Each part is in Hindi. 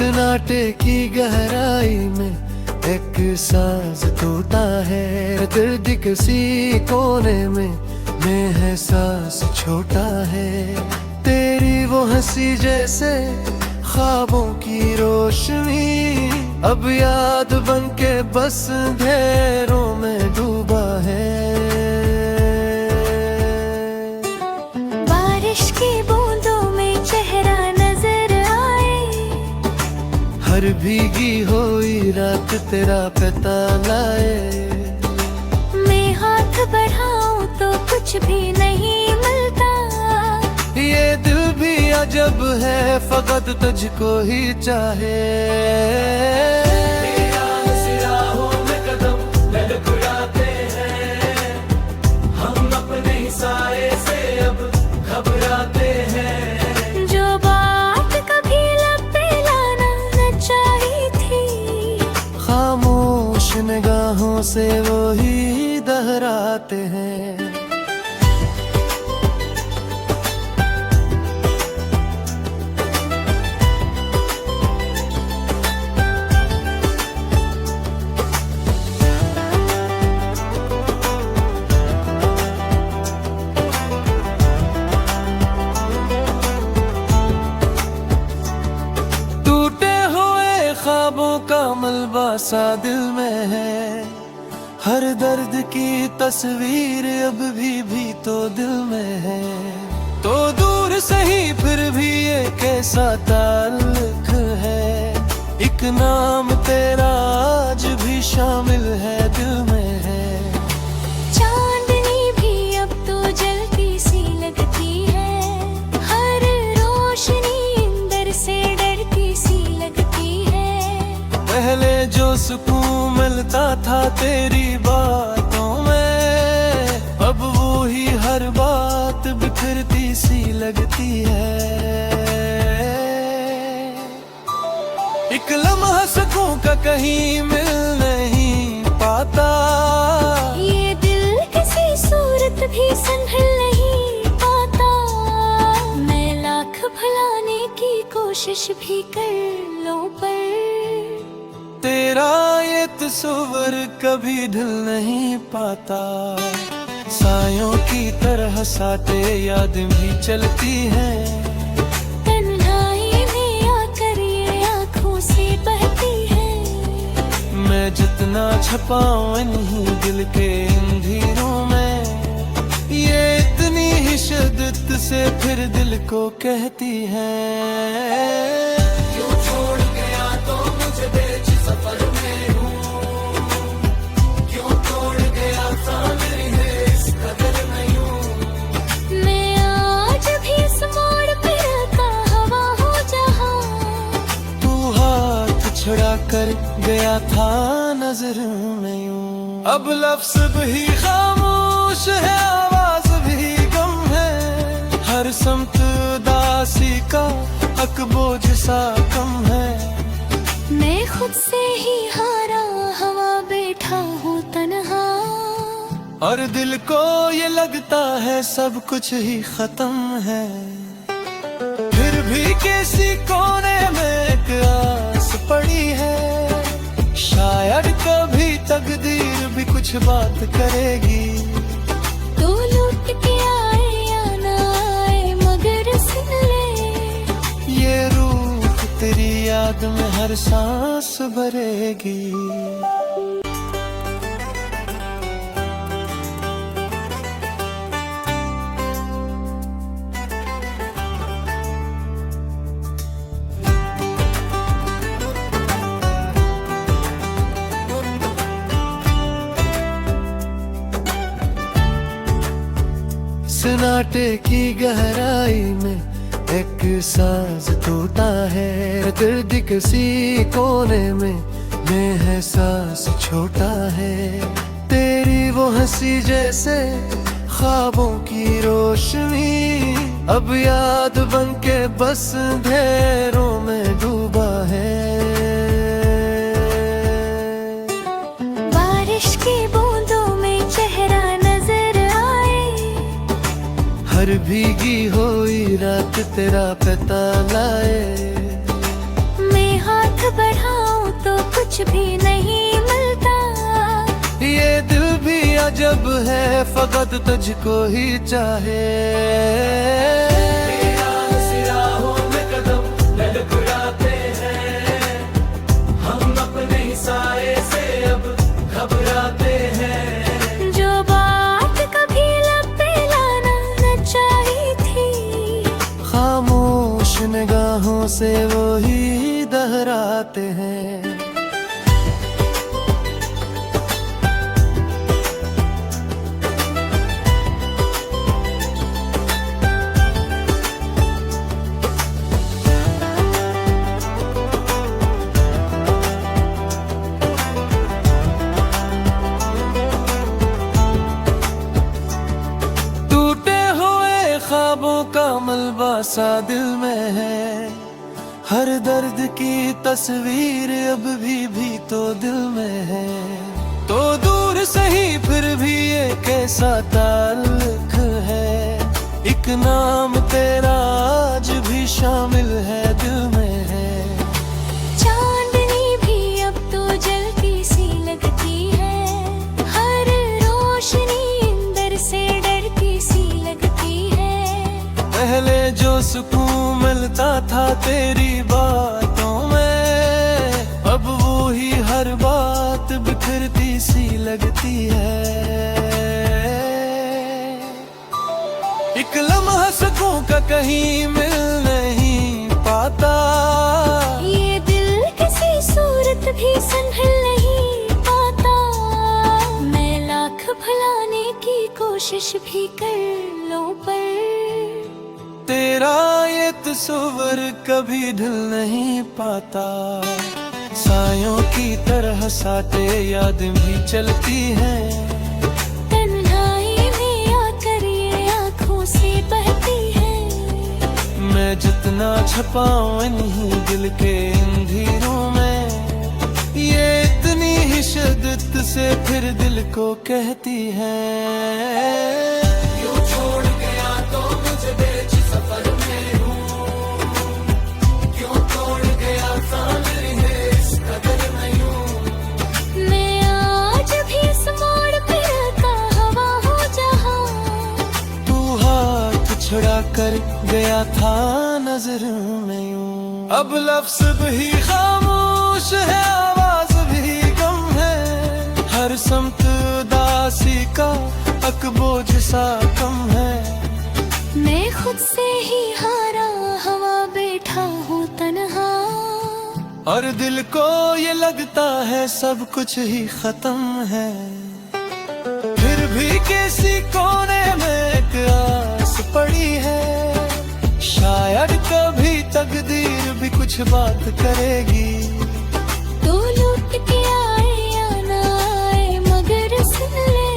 सन्नाटे की गहराई में एक सांस टूटा है। दर्द किसी कोने में है सांस छोटा है। तेरी वो हंसी जैसे ख्वाबों की रोशनी अब याद बन के बस अंधेरों में डूबा है। बारिश की बूंदों में चेहरा नजर आए, हर भीगी हुई रात तेरा पता लाए। मैं हाथ बढ़ाऊं तो कुछ भी नहीं मिलता। ये दिल भी अजब है, फकत तुझको ही चाहे। राहों में कदम लड़खड़ाते हैं, हम अपने ही साए से अब घबराते हैं। जो बात कभी लब पे लाना न चाहिए थी, खामोश निगाहों से वो ही दोहराते हैं। ख्वाबों का मलबा सा दिल में है, हर दर्द की तस्वीर अब भी तो दिल में है। तो दूर सही फिर भी ये कैसा ताल्लुक है, एक नाम तेरा आज भी शामिल है दिल में है। चांदनी भी अब तो जलती सी लगती है, हर रोशनी अंदर से डरती सी लगती है। पहले जो सुकून मिलता था तेरी बातों में, अब वो ही हर बात बिखरती सी लगती है। एक लम्हा सुकून का कहीं मिल नहीं पाता, ये दिल किसी सूरत भी संभल नहीं पाता। मैं लाख भुलाने की कोशिश भी कर लूं पर तेरा ये तस्वर कभी ढल नहीं पाता। सायों की तरह साथे याद भी चलती है, तन्हाई में आकर ये आँखों से बहती है। मैं जितना छपाऊं इन्हीं दिल के अंधेरों में, ये इतनी ही शिद्दत से फिर दिल को कहती है। क्यों छोड़ गया तो मुझे बेच सफर में हूँ, क्यों तोड़ गया था मेरी है इस कदर नहीं हूँ। मैं आज भी इस मोड़ पे रहता हवा हो जहाँ, तू हाथ छुड़ा कर गया था नजर में यूं। अब लफ्ज भी खामोश है, आवाज भी गम है, हर समत उदासी का हक बोझ सा कम है। मैं खुद से ही हारा हवा बैठा हूँ तन्हा, और दिल को ये लगता है सब कुछ ही खत्म है। फिर भी किसी कोने में एक आस पड़ी है, शायद कभी तकदीर भी कुछ बात करेगी। तो लौट के आए या ना आए मगर सुन ले, ये रूह तेरी याद में हर सांस भरेगी। सन्नाटे की गहराई में एक सांस टूटा है। दर्द किसी कोने में है सांस छोटा है। तेरी वो हंसी जैसे ख्वाबों की रोशनी अब याद बन के बस अंधेरों में डूबा है। बारिश की बूंदों में चेहरा नजर आए, हर भीगी हुई रात तेरा पता लाए। मैं हाथ बढ़ाऊं तो कुछ भी नहीं मिलता। ये दिल भी अजब है, फकत तुझको ही चाहे। तेरा राहों में कदम लड़खड़ाते हैं, हम अपने ही साए से अब घबराते हैं। जो बात कभी लब पे लाना न चाहिए थी, खामोश निगाहों से वो ही दोहराते हैं। ख्वाबों का मलबा सा दिल में है, हर दर्द की तस्वीर अब भी तो दिल में है। तो दूर सही फिर भी ये कैसा ताल्लुक है, एक नाम तेरा आज भी शामिल है दिल में है। चांदनी भी अब तो जलती सी लगती है, हर रोशनी अंदर से डरती सी लगती है। पहले जो सुकून मिलता था तेरी बातों में, अब वो ही हर बात बिखरती सी लगती है। एक लम्हा सुकून का कहीं मिल नहीं पाता, ये दिल किसी सूरत भी संभल नहीं पाता। मैं लाख भुलाने की कोशिश भी कर लूं पर तेरा ये तस्वर कभी ढल नहीं पाता। सायों की तरह साथे यादें भी चलती हैं, तन्हाई में आकर ये आँखों से बहती है। मैं जितना छपाऊं इन्हीं दिल के अंधेरों में, ये इतनी ही शिद्दत से फिर दिल को कहती है। यूं छोड़ गया तो मुझे बेच सफर में हूँ, क्यों तोड़ गया था मेरी है इस कदर में यूं। मैं आज भी इस मोड़ पे का हवा हूँ जहाँ तू हाथ छुड़ा कर गया था नजर में यूं। अब लफ्ज भी खामोश है, आवाज भी गम है, हर समत उदासी का अकबोझ सा कम है। मैं खुद से ही हारा हवा बैठा हूँ तन्हा, और दिल को ये लगता है सब कुछ ही खत्म है। फिर भी किसी कोने में एक आस पड़ी है, शायद कभी तकदीर भी कुछ बात करेगी। तो लौट के आए या ना आए मगर सुन ले,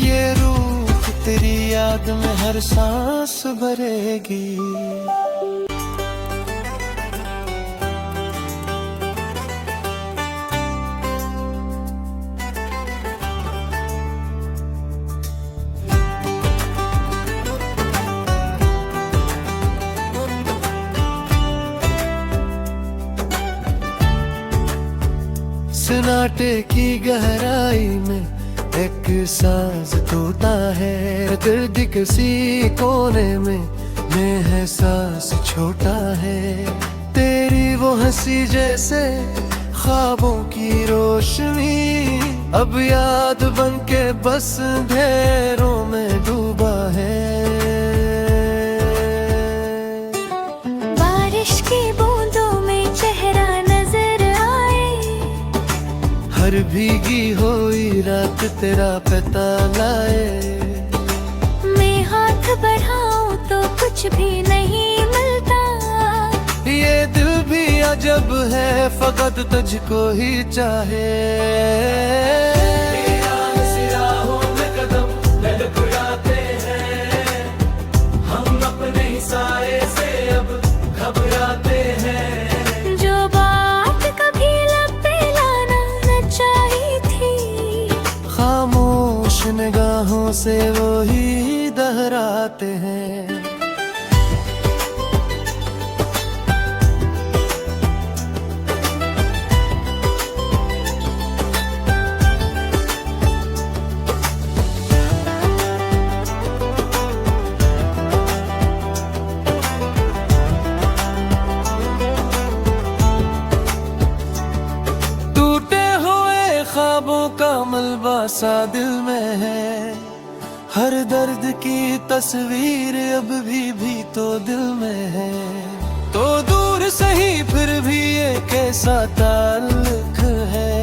ये रूह तेरी याद में हर सांस भरेगी। सन्नाटे की गहराई में एक सांस टूटा है, दर्द किसी कोने में है सांस छोटा है। तेरी वो हंसी जैसे ख्वाबों की रोशनी, अब याद बन के बस अंधेरों में डूबा है। बारिश की बूंदों में चेहरा नजर आए, हर भीगी हुई रात तेरा पता लाए। मैं हाथ बढ़ाऊं तो कुछ भी नहीं मिलता, ये दिल भी अजब है, फकत तुझको ही चाहे। तेरा राहों में कदम लड़खड़ाते हैं, हम अपने ही साए से अब घबराते हैं। जो बात कभी लब पे लाना न चाहिए थी, खामोश निगाहों से वो ही दोहराते हैं। सा दिल में है, हर दर्द की तस्वीर अब भी तो दिल में है। तो दूर सही फिर भी ये कैसा ताल्लुक है,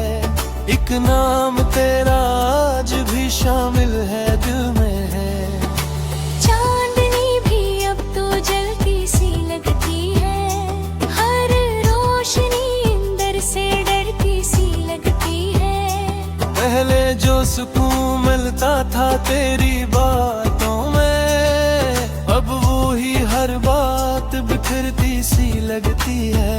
एक नाम तेरा आज भी शामिल है दिल में है। चांदनी भी अब तो जलती सी लगती है, हर रोशनी अंदर से डरती सी लगती है। पहले जो सुकून मिलता था तेरी बातों में, अब वो ही हर बात बिखरती सी लगती है।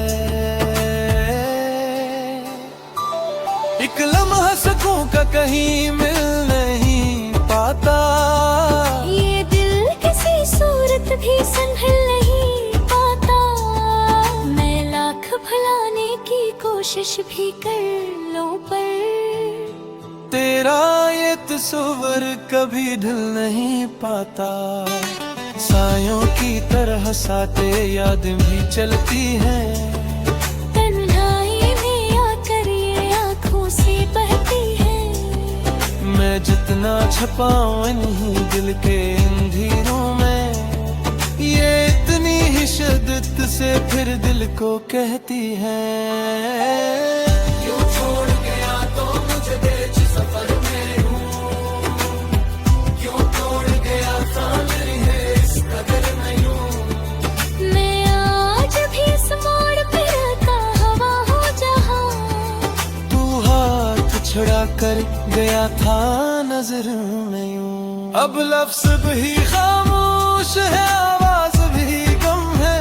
एक लम्हा सुकून का कहीं मिल नहीं पाता, ये दिल किसी सूरत भी संभल नहीं पाता। मैं लाख भुलाने की कोशिश भी कर लूं पर तेरा ये तस्वर कभी ढल नहीं पाता। सायों की तरह साथे याद भी चलती है, तन्हाई में आकर ये आँखों से बहती है। मैं जितना छपाऊं इन्हीं दिल के अंधेरों में, ये इतनी ही शिद्दत से फिर दिल को कहती है। यूं छोड़ गया तो मुझे बेच सफर में हूँ, क्यों तोड़ गया था मेरी है इस कदर में यूं। मैं आज भी इस मोड़ पे रहता हवा हो जहाँ, तू हाथ छुड़ा कर गया था नजर में यूं। अब लफ्ज भी खामोश है, आवाज भी गम है,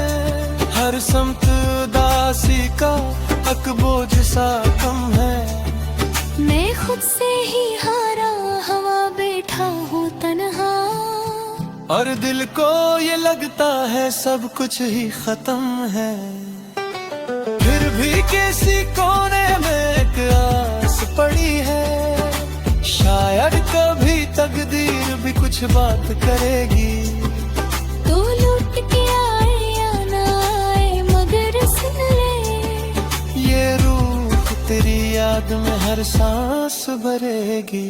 हर समत उदासी का हक बोझ सा कम है। मैं खुद से ही हारा हवा बैठा हूँ तन्हा, और दिल को ये लगता है सब कुछ ही खत्म है। फिर भी किसी कोने में एक आस पड़ी है, शायद कभी तकदीर भी कुछ बात करेगी। तो लौट के आए या ना आए मगर सुन ले, ये रूह तेरी याद में हर सांस भरेगी।